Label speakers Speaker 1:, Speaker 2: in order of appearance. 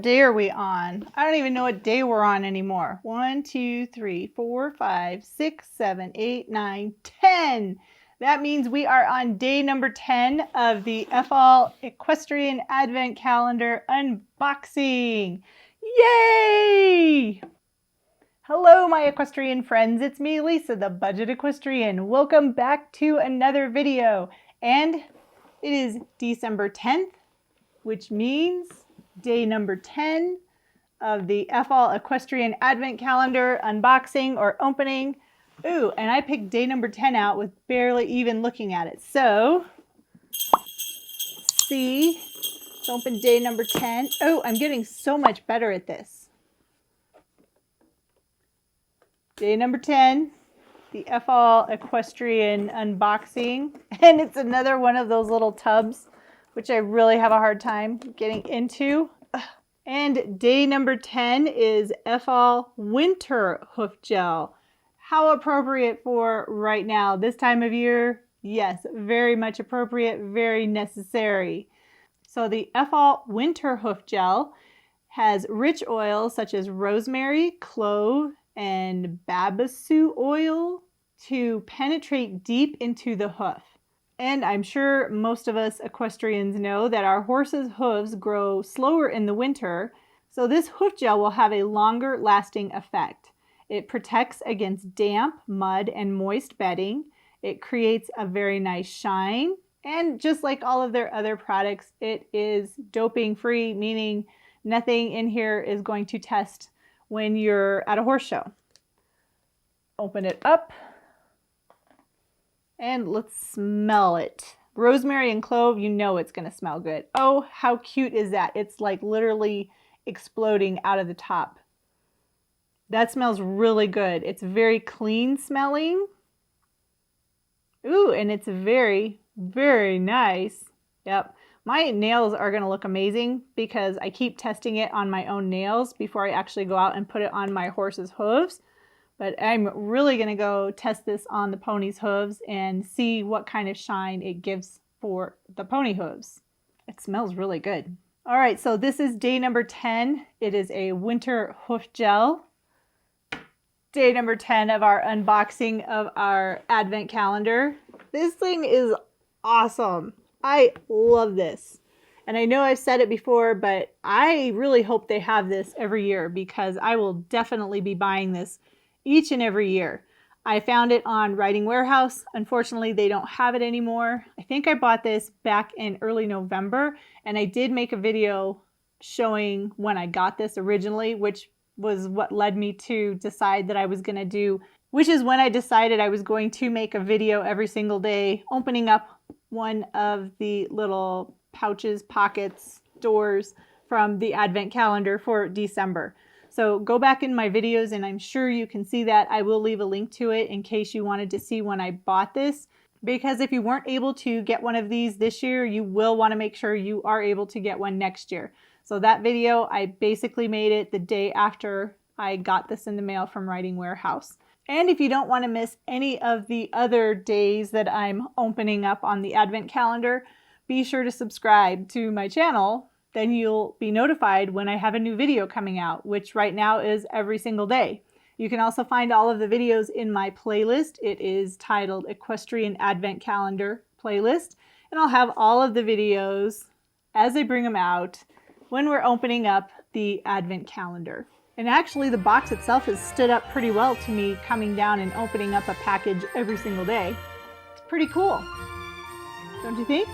Speaker 1: day are we on? I don't even know what day we're on anymore. 1, 2, 3, 4, 5, 6, 7, 8, 9, 10. That means we are on day number 10 of the Effol Equestrian Advent Calendar unboxing. Yay! Hello, my equestrian friends. It's me, Lisa, the Budget Equestrian. Welcome back to another video. And it is December 10th, which means day number 10 of the Effol Equestrian Advent Calendar unboxing or opening. Ooh, and I picked day number 10 out with barely even looking at it. So, see, let's open day number 10. Oh, I'm getting so much better at this. Day number 10, the Effol Equestrian unboxing. And it's another one of those little tubs, which I really have a hard time getting into. And day number 10 is Effol Winter Hoof Gel. How appropriate for right now, this time of year? Yes, very much appropriate, very necessary. So the Effol Winter Hoof Gel has rich oils such as rosemary, clove, and babassu oil to penetrate deep into the hoof. And I'm sure most of us equestrians know that our horses' hooves grow slower in the winter, so this hoof gel will have a longer lasting effect. It protects against damp, mud, and moist bedding. It creates a very nice shine, and just like all of their other products, it is doping free, meaning nothing in here is going to test when you're at a horse show. Open it up. And let's smell it. Rosemary and clove, you know it's going to smell good. Oh, how cute is that? It's like literally exploding out of the top. That smells really good. It's very clean smelling. Ooh, and it's very, very nice. Yep. My nails are going to look amazing because I keep testing it on my own nails before I actually go out and put it on my horse's hooves. But I'm really going to go test this on the pony's hooves and see what kind of shine it gives for the pony hooves. It smells really good. All right, so this is day number 10. It is a winter hoof gel. Day number 10 of our unboxing of our advent calendar. This thing is awesome. I love this. And I know I've said it before, but I really hope they have this every year because I will definitely be buying this each and every year. I found it on Riding Warehouse. Unfortunately, they don't have it anymore. I think I bought this back in early November, and I did make a video showing when I got this originally, which was what led me to decide that I was going to do, which is when I decided I was going to make a video every single day, opening up one of the little pouches, pockets, doors from the Advent calendar for December. So go back in my videos and I'm sure you can see that. I will leave a link to it in case you wanted to see when I bought this. Because if you weren't able to get one of these this year, you will want to make sure you are able to get one next year. So that video, I basically made it the day after I got this in the mail from Riding Warehouse. And if you don't want to miss any of the other days that I'm opening up on the Advent calendar, be sure to subscribe to my channel. Then you'll be notified when I have a new video coming out, which right now is every single day. You can also find all of the videos in my playlist. It is titled Equestrian Advent Calendar Playlist. And I'll have all of the videos as I bring them out when we're opening up the Advent calendar. And actually the box itself has stood up pretty well to me coming down and opening up a package every single day. It's pretty cool, don't you think?